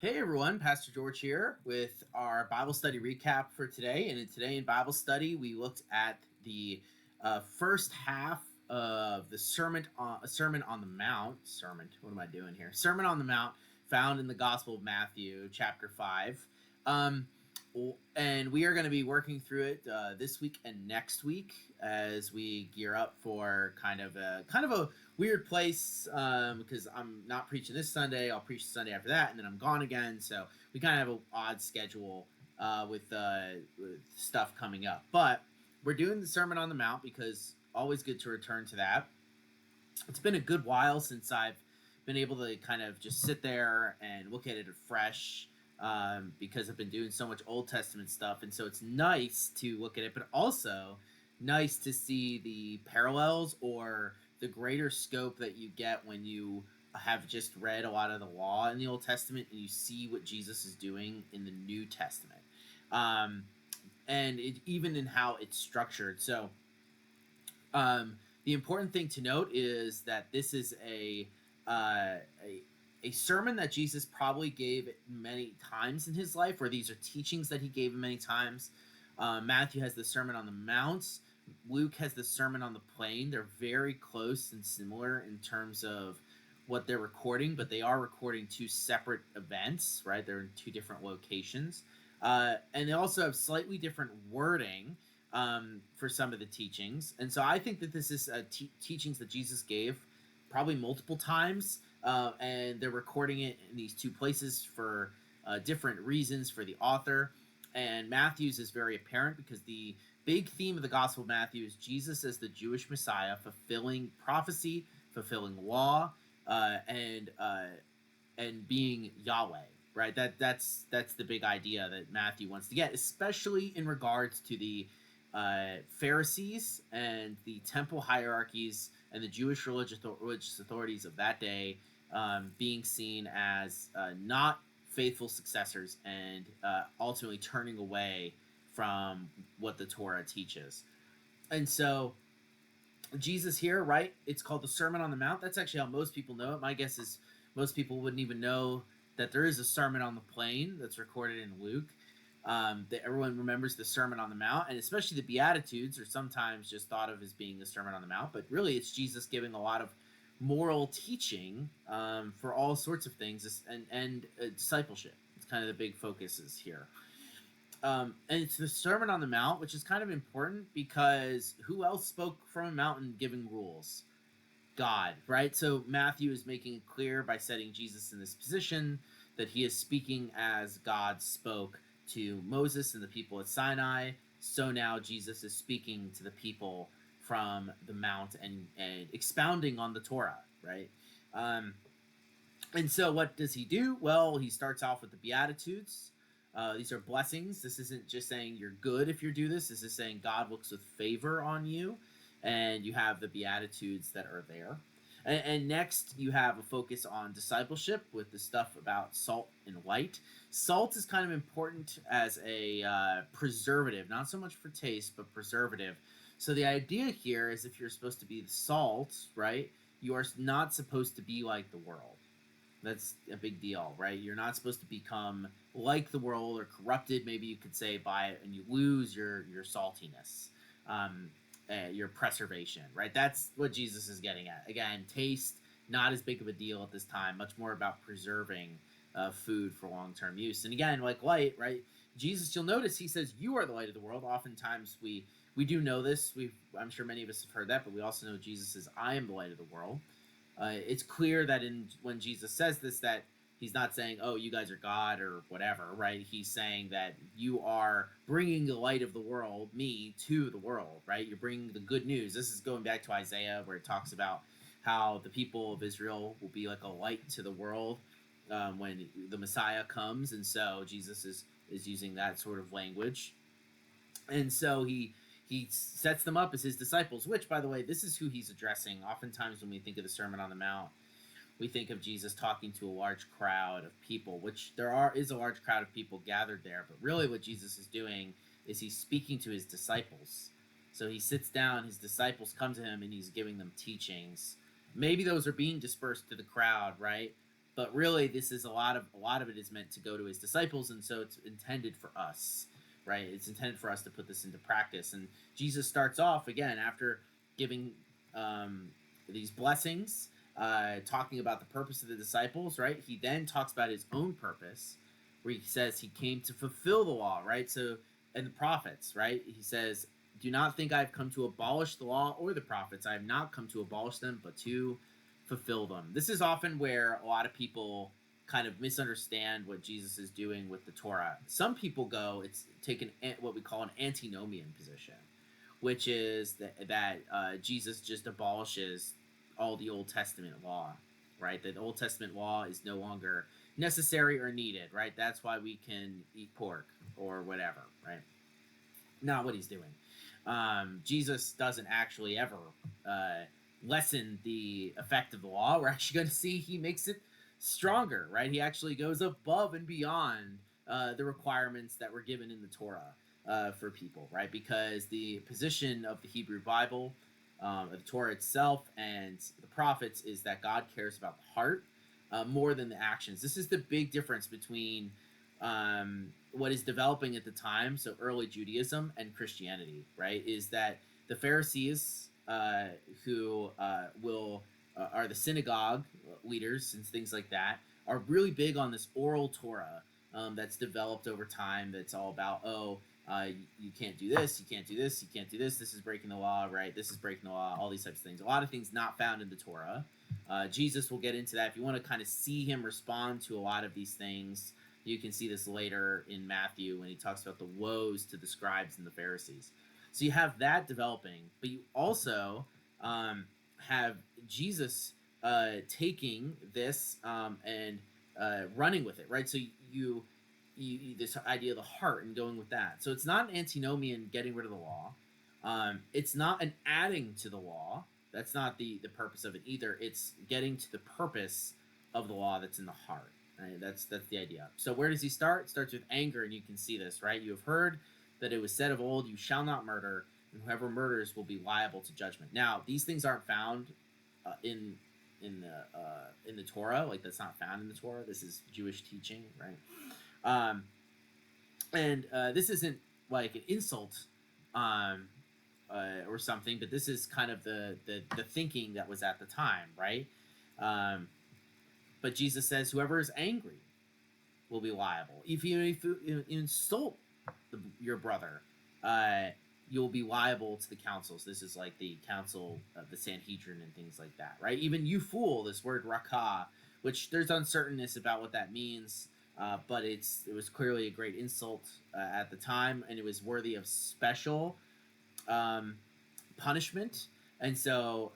Hey everyone, Pastor George here with our Bible study recap for today. And today in Bible study, we looked at the first half of the Sermon on the Mount. What am I doing here? Sermon on the Mount, found in the Gospel of Matthew, chapter 5. Um, and we are going to be working through it this week and next week as we gear up for kind of a weird place because I'm not preaching this Sunday. I'll preach the Sunday after that, and then I'm gone again. So we kind of have an odd schedule with stuff coming up. But we're doing the Sermon on the Mount because always good to return to that. It's been a good while since I've been able to kind of just sit there and look at it afresh because I've been doing so much Old Testament stuff, and so it's nice to look at it, but also nice to see the parallels or the greater scope that you get when you have just read a lot of the law in the Old Testament and you see what Jesus is doing in the New Testament, um, and even in how it's structured. So the important thing to note is that this is uh, a a sermon that Jesus probably gave many times in his life, or these are teachings that he gave many times. Matthew has the Sermon on the Mount. Luke has the Sermon on the Plain. They're very close and similar in terms of what they're recording, but they are recording two separate events, right? They're in two different locations. And they also have slightly different wording for some of the teachings. And so I think that this is teachings that Jesus gave probably multiple times, and they're recording it in these two places for different reasons for the author. And Matthew's is very apparent because the big theme of the Gospel of Matthew is Jesus as the Jewish Messiah, fulfilling prophecy, fulfilling law, and being Yahweh. Right. That's the big idea that Matthew wants to get, especially in regards to the Pharisees and the temple hierarchies and the Jewish religious authorities of that day being seen as not faithful successors and ultimately turning away from what the Torah teaches. And so Jesus here, right? It's called the Sermon on the Mount. That's actually how most people know it. My guess is most people wouldn't even know that there is a Sermon on the Plain that's recorded in Luke. That everyone remembers the Sermon on the Mount, and especially the Beatitudes are sometimes just thought of as being the Sermon on the Mount, but really it's Jesus giving a lot of moral teaching for all sorts of things and discipleship. It's kind of the big focuses here. And it's the Sermon on the Mount, which is kind of important because who else spoke from a mountain giving rules? God, right? So Matthew is making it clear by setting Jesus in this position that he is speaking as God spoke to Moses and the people at Sinai. So now Jesus is speaking to the people from the mount and expounding on the Torah, right? Um, and so what does he do? Well, he starts off with the Beatitudes. These are blessings. This isn't just saying you're good if you do this. This is saying God looks with favor on you, and you have the Beatitudes that are there. And next, you have a focus on discipleship with the stuff about salt and light. Salt is kind of important as a preservative, not so much for taste, but preservative. So the idea here is if you're supposed to be the salt, right, you are not supposed to be like the world. That's a big deal, right? You're not supposed to become like the world or corrupted, maybe you could say, by it, and you lose your saltiness, um, your preservation, right? That's what Jesus is getting at. Again, taste not as big of a deal at this time. Much more about preserving food for long term use. And again, like light, right? Jesus, you'll notice he says, "You are the light of the world." Oftentimes we do know this. I'm sure many of us have heard that, but we also know Jesus says, "I am the light of the world." It's clear that when Jesus says this, that he's not saying, "Oh, you guys are God" or whatever, right? He's saying that you are bringing the light of the world, me, to the world, right? You're bringing the good news. This is going back to Isaiah, where it talks about how the people of Israel will be like a light to the world when the Messiah comes, and so Jesus is using that sort of language, and so he sets them up as his disciples, which, by the way, this is who he's addressing. Oftentimes when we think of the Sermon on the Mount, we think of Jesus talking to a large crowd of people, which is a large crowd of people gathered there, but really what Jesus is doing is he's speaking to his disciples. So he sits down, his disciples come to him, and he's giving them teachings. Maybe those are being dispersed to the crowd, right? but really this is a lot of it is meant to go to his disciples, and so it's intended for us, right? It's intended for us to put this into practice. And Jesus starts off again after giving these blessings, talking about the purpose of the disciples, right? He then talks about his own purpose, where he says he came to fulfill the law, right? So, and the prophets, right? He says, "Do not think I've come to abolish the law or the prophets. I have not come to abolish them, but to fulfill them." This is often where a lot of people kind of misunderstand what Jesus is doing with the Torah. Some people go, it's taken what we call an antinomian position, which is that Jesus just abolishes all the Old Testament law, right? That the Old Testament law is no longer necessary or needed, right? That's why we can eat pork or whatever, right? Not what he's doing. Jesus doesn't actually ever lessen the effect of the law. We're actually going to see he makes it stronger, right? He actually goes above and beyond the requirements that were given in the Torah for people, right? Because the position of the Hebrew Bible, of the Torah itself, and the prophets is that God cares about the heart more than the actions. This is the big difference between what is developing at the time, so early Judaism and Christianity, right? Is that the Pharisees, who will are the synagogue leaders and things like that, are really big on this oral Torah that's developed over time. That's all about, you can't do this, you can't do this, you can't do this. This is breaking the law, right? This is breaking the law. All these types of things. A lot of things not found in the Torah. Jesus will get into that. If you want to kind of see him respond to a lot of these things, you can see this later in Matthew when he talks about the woes to the scribes and the Pharisees. So you have that developing, but you also have Jesus taking this and running with it, right? So you this idea of the heart and going with that. So it's not an antinomian getting rid of the law. It's not an adding to the law. That's not the purpose of it either. It's getting to the purpose of the law that's in the heart. Right? That's the idea. So where does he start? It starts with anger, and you can see this, right? You have heard that it was said of old, "You shall not murder, and whoever murders will be liable to judgment." Now, these things aren't found in the Torah. Like, that's not found in the Torah. This is Jewish teaching, right? And this isn't like an insult or something, but this is kind of the thinking that was at the time, right? But Jesus says, whoever is angry will be liable. If you insult your brother, you'll be liable to the councils. This is like the council of the Sanhedrin and things like that, right? Even you fool, this word rakah, which there's uncertainness about what that means, but it was clearly a great insult at the time, and it was worthy of special punishment. And so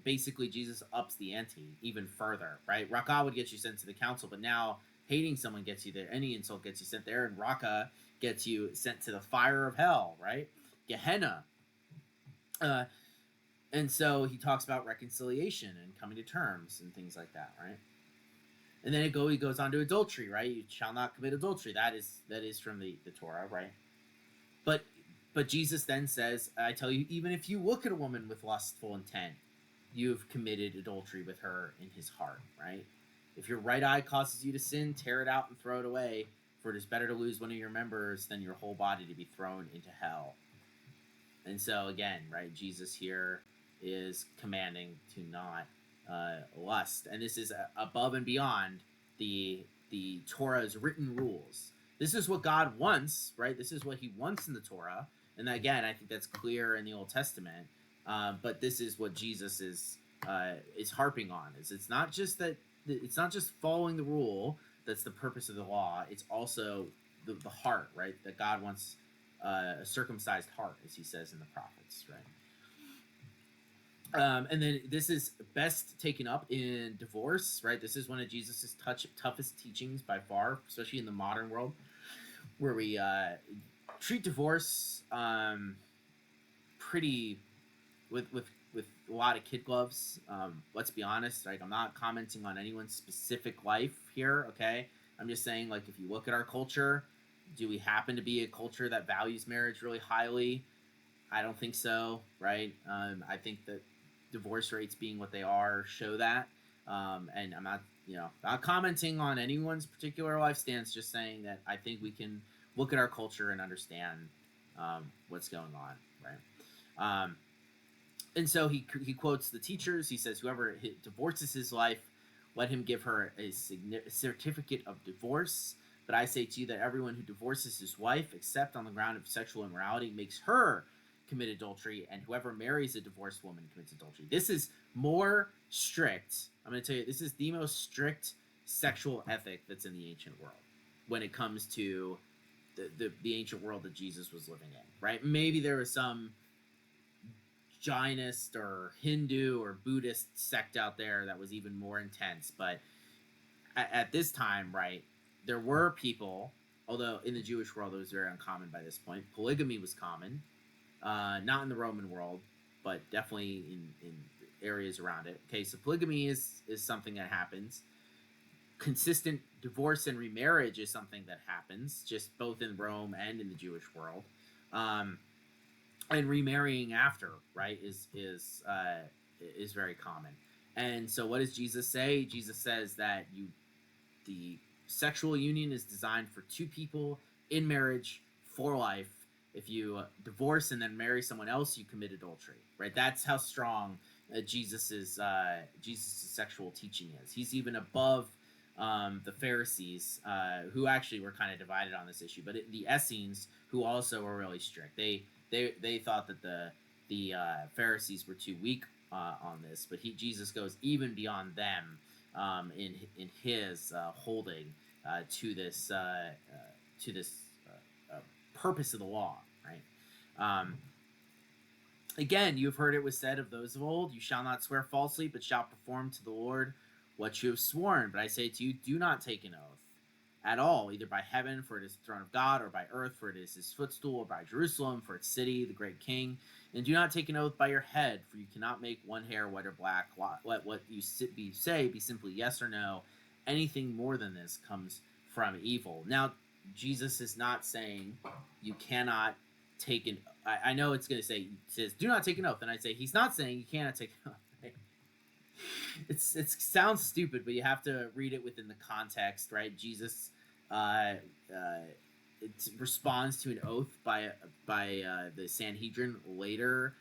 basically Jesus ups the ante even further, right? Rakah would get you sent to the council, but now hating someone gets you there. Any insult gets you sent there, and Rakah gets you sent to the fire of hell, right? Gehenna. And so he talks about reconciliation and coming to terms and things like that, right? And then he goes on to adultery, right? You shall not commit adultery. That is from the Torah, right? But Jesus then says, I tell you, even if you look at a woman with lustful intent, you've committed adultery with her in his heart, right? If your right eye causes you to sin, tear it out and throw it away, for it is better to lose one of your members than your whole body to be thrown into hell. And so again, right, Jesus here is commanding to not lust. And this is above and beyond the Torah's written rules. This is what God wants, right? This is what he wants in the Torah. And again, I think that's clear in the Old Testament. But this is what Jesus is harping on. It's not just following the rule that's the purpose of the law. It's also the heart, right? That God wants a circumcised heart, as he says in the prophets, right? And then this is best taken up in divorce, right? This is one of Jesus' toughest teachings by far, especially in the modern world, where we treat divorce pretty with a lot of kid gloves. Let's be honest, right? I'm not commenting on anyone's specific life here, okay? I'm just saying, like, if you look at our culture, do we happen to be a culture that values marriage really highly? I don't think so, right? I think that divorce rates being what they are show that. And I'm not not commenting on anyone's particular life stance, just saying that I think we can look at our culture and understand what's going on, right? And so he quotes the teachers. He says, "Whoever divorces his wife, let him give her a certificate of divorce. But I say to you that everyone who divorces his wife, except on the ground of sexual immorality, makes her commit adultery, and whoever marries a divorced woman commits adultery." This is more strict. I'm going to tell you, this is the most strict sexual ethic that's in the ancient world when it comes to the ancient world that Jesus was living in, right? Maybe there was some Jainist or Hindu or Buddhist sect out there that was even more intense, but at this time, right, there were people, although in the Jewish world it was very uncommon by this point. Polygamy was common, not in the Roman world, but definitely in areas around it. Okay, so polygamy is something that happens. Consistent divorce and remarriage is something that happens, just both in Rome and in the Jewish world. And remarrying after, right, is very common. And so, what does Jesus say? Jesus says that the sexual union is designed for two people in marriage for life. If you divorce and then marry someone else, you commit adultery, right? That's how strong Jesus's sexual teaching is. He's even above the Pharisees, who actually were kind of divided on this issue, but the Essenes, who also were really strict. They thought that the Pharisees were too weak on this, but Jesus goes even beyond them in his holding to this purpose of the law, right? Again, you have heard it was said of those of old, "You shall not swear falsely, but shall perform to the Lord what you have sworn." But I say to you, do not take an oath at all, either by heaven, for it is the throne of God, or by earth, for it is his footstool, or by Jerusalem, for its city, the great king. And do not take an oath by your head, for you cannot make one hair white or black. Let what you say be simply yes or no. Anything more than this comes from evil. Now, Jesus is not saying you cannot take an. I know it's going to say, it says, do not take an oath. And I say, he's not saying you cannot take an oath. Right? It sounds stupid, but you have to read it within the context, right? Jesus it responds to an oath by the Sanhedrin later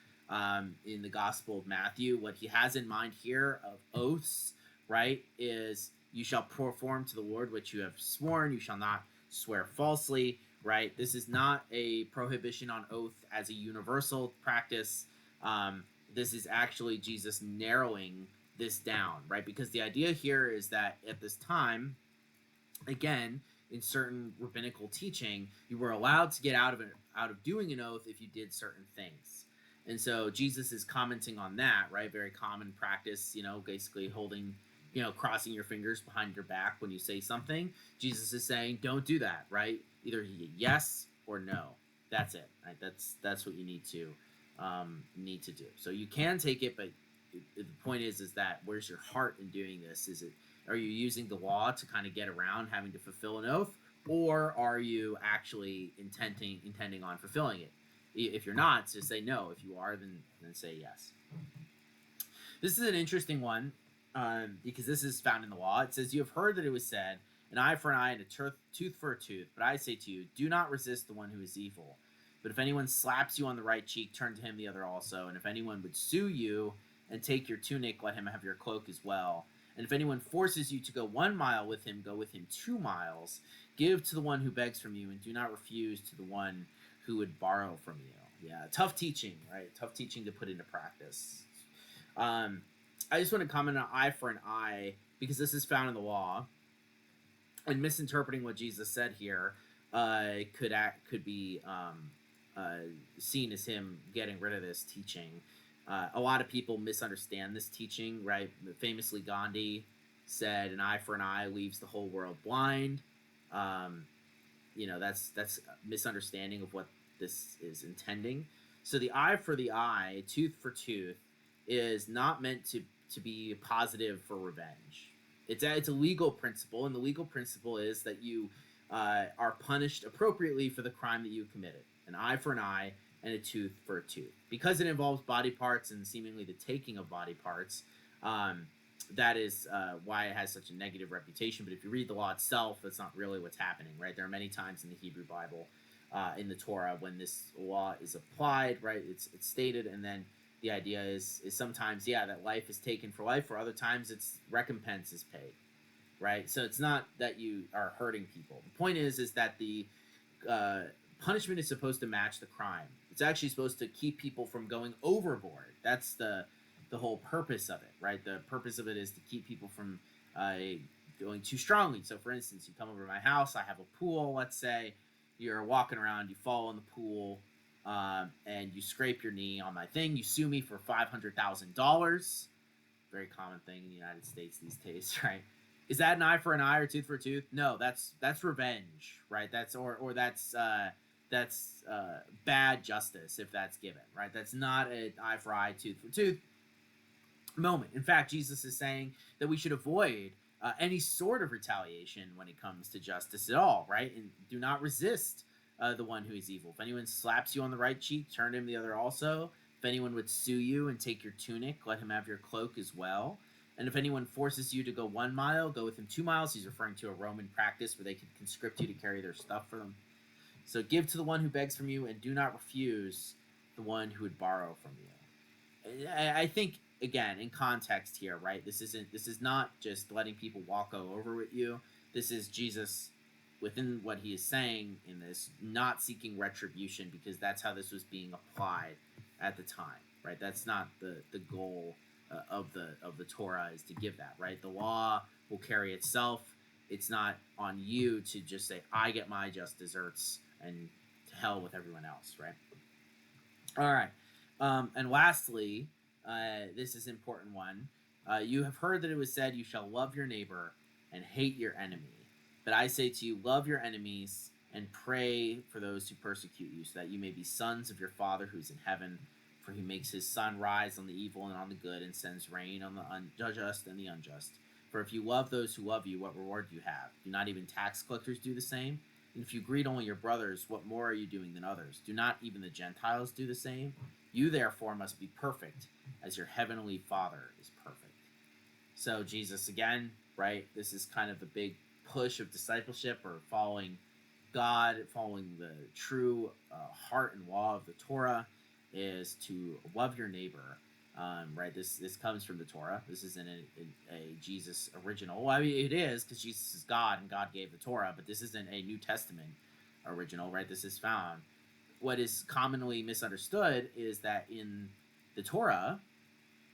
in the Gospel of Matthew. What he has in mind here of oaths, right, is you shall perform to the Lord which you have sworn. You shall not swear falsely, right? This is not a prohibition on oath as a universal practice. This is actually Jesus narrowing this down, right? Because the idea here is that at this time, again, in certain rabbinical teaching, you were allowed to get out of doing an oath if you did certain things. And so Jesus is commenting on that, right? Very common practice, basically holding, crossing your fingers behind your back when you say something. Jesus is saying, don't do that, right? Either yes or no. That's it, right? That's what you need to do. So you can take it, but the point is that where's your heart in doing this? Are you using the law to kind of get around having to fulfill an oath, or are you actually intending on fulfilling it? If you're not, just say no. If you are, then say yes. This is an interesting one because this is found in the law. It says, "You have heard that it was said, an eye for an eye and a tooth for a tooth. But I say to you, do not resist the one who is evil. But if anyone slaps you on the right cheek, turn to him the other also. And if anyone would sue you and take your tunic, let him have your cloak as well. And if anyone forces you to go 1 mile with him, go with him 2 miles. Give to the one who begs from you, and do not refuse to the one who would borrow from you." Yeah, tough teaching, right? Tough teaching to put into practice. I just want to comment on eye for an eye because this is found in the law, and misinterpreting what Jesus said here could be seen as him getting rid of this teaching. A lot of people misunderstand this teaching, right? Famously, Gandhi said, "An eye for an eye leaves the whole world blind." That's a misunderstanding of what this is intending. So the eye for the eye, tooth for tooth, is not meant to be positive for revenge. It's a legal principle, and the legal principle is that you are punished appropriately for the crime that you committed. An eye for an eye and a tooth for a tooth. Because it involves body parts and seemingly the taking of body parts, that is why it has such a negative reputation. But if you read the law itself, that's not really what's happening, right? There are many times in the Hebrew Bible, in the Torah, when this law is applied, right? It's stated, and then the idea is sometimes, yeah, that life is taken for life, or other times it's recompense is paid, right? So it's not that you are hurting people. The point is that the uh, punishment is supposed to match the crime. It's actually supposed to keep people from going overboard. That's the whole purpose of it, right? The purpose of it is to keep people from uh, going too strongly. So, for instance, you come over to my house. I have a pool. Let's say you're walking around, you fall in the pool, and you scrape your knee on my thing. You sue me for $500,000. Very common thing in the United States these days, right? Is that an eye for an eye or tooth for a tooth? No, that's revenge, right? That's bad justice if that's given, right? That's not an eye for eye, tooth for tooth moment. In fact, Jesus is saying that we should avoid any sort of retaliation when it comes to justice at all, right? And do not resist the one who is evil. If anyone slaps you on the right cheek, turn him the other also. If anyone would sue you and take your tunic, let him have your cloak as well. And if anyone forces you to go 1 mile, go with him 2 miles. He's referring to a Roman practice where they could conscript you to carry their stuff for them. So give to the one who begs from you, and do not refuse the one who would borrow from you. I think, again, in context here, right? This is not just letting people walk over with you. This is Jesus within what he is saying in this, not seeking retribution, because that's how this was being applied at the time, right? That's not the goal of the Torah, is to give that, right? The law will carry itself. It's not on you to just say, I get my just desserts, and to hell with everyone else, right? All right. And lastly, this is an important one. You have heard that it was said, you shall love your neighbor and hate your enemy. But I say to you, love your enemies and pray for those who persecute you, so that you may be sons of your Father who is in heaven. For he makes his sun rise on the evil and on the good, and sends rain on the unjust and the unjust. For if you love those who love you, what reward do you have? Do not even tax collectors do the same? And if you greet only your brothers, what more are you doing than others? Do not even the Gentiles do the same? You therefore must be perfect, as your heavenly Father is perfect. So Jesus, again, right? This is kind of the big push of discipleship, or following God, following the true heart and law of the Torah, is to love your neighbor. Right, this comes from the Torah. This isn't a Jesus original. Well, I mean, it is, because Jesus is God and God gave the Torah, but this isn't a New Testament original, right? This is found. What is commonly misunderstood is that in the Torah,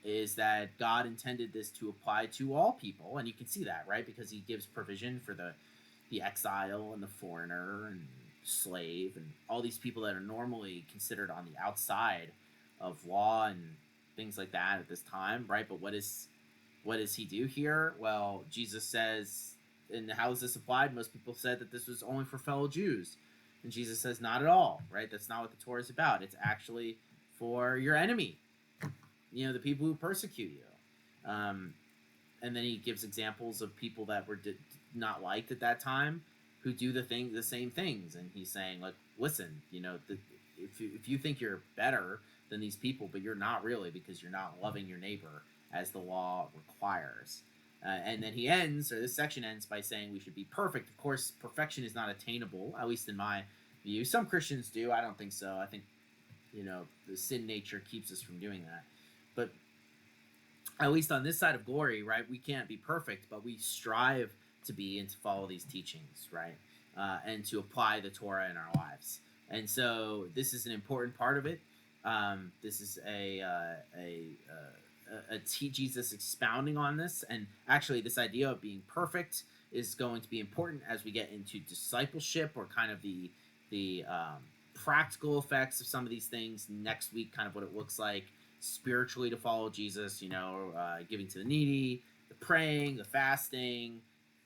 is that God intended this to apply to all people, and you can see that, right? Because he gives provision for the exile and the foreigner and slave and all these people that are normally considered on the outside of law and things like that at this time, right? But what does he do here? Well, Jesus says, and how is this applied? Most people said that this was only for fellow Jews, and Jesus says, not at all, right? That's not what the Torah is about. It's actually for your enemy, the people who persecute you. And then he gives examples of people that were not liked at that time, who do the same things, and he's saying, like, listen, if you think you're better than these people, but you're not really, because you're not loving your neighbor as the law requires. And then he ends, or this section ends, by saying we should be perfect. Of course, perfection is not attainable, at least in my view. Some Christians do. I don't think so. I think, the sin nature keeps us from doing that. But at least on this side of glory, right, we can't be perfect, but we strive to be and to follow these teachings, right, and to apply the Torah in our lives. And so this is an important part of it. This is Jesus expounding on this, and actually this idea of being perfect is going to be important as we get into discipleship, or kind of the practical effects of some of these things next week, kind of what it looks like spiritually to follow Jesus, giving to the needy, the praying, the fasting,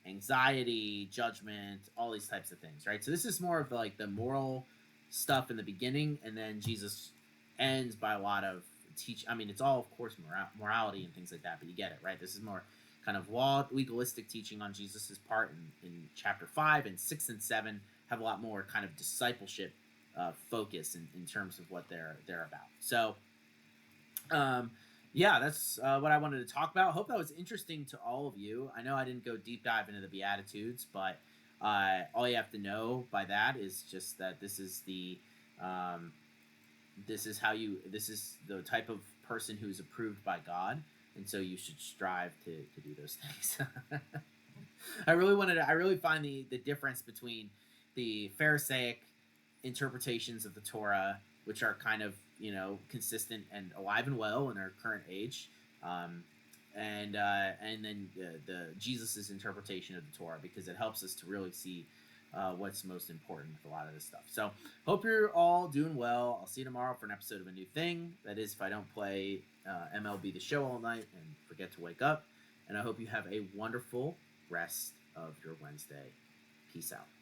anxiety, judgment, all these types of things, right? So this is more of the moral stuff in the beginning, and then Jesus ends by a lot of it's all, of course, morality and things like that, but you get it, right? This is more kind of legalistic teaching on Jesus's part in chapter 5, and 6 and 7 have a lot more kind of discipleship focus in terms of what they're about. So Yeah, that's what I wanted to talk about. Hope that was interesting to all of you. I know I didn't go deep dive into the Beatitudes, but all you have to know by that is just that um, this is the type of person who's approved by God, and so you should strive to do those things. I really find the difference between the Pharisaic interpretations of the Torah, which are kind of consistent and alive and well in our current age, um, and then the Jesus's interpretation of the Torah, because it helps us to really see what's most important with a lot of this stuff. So hope you're all doing well. I'll see you tomorrow for an episode of A New Thing. That is, if I don't play MLB The Show all night and forget to wake up. And I hope you have a wonderful rest of your Wednesday. Peace out.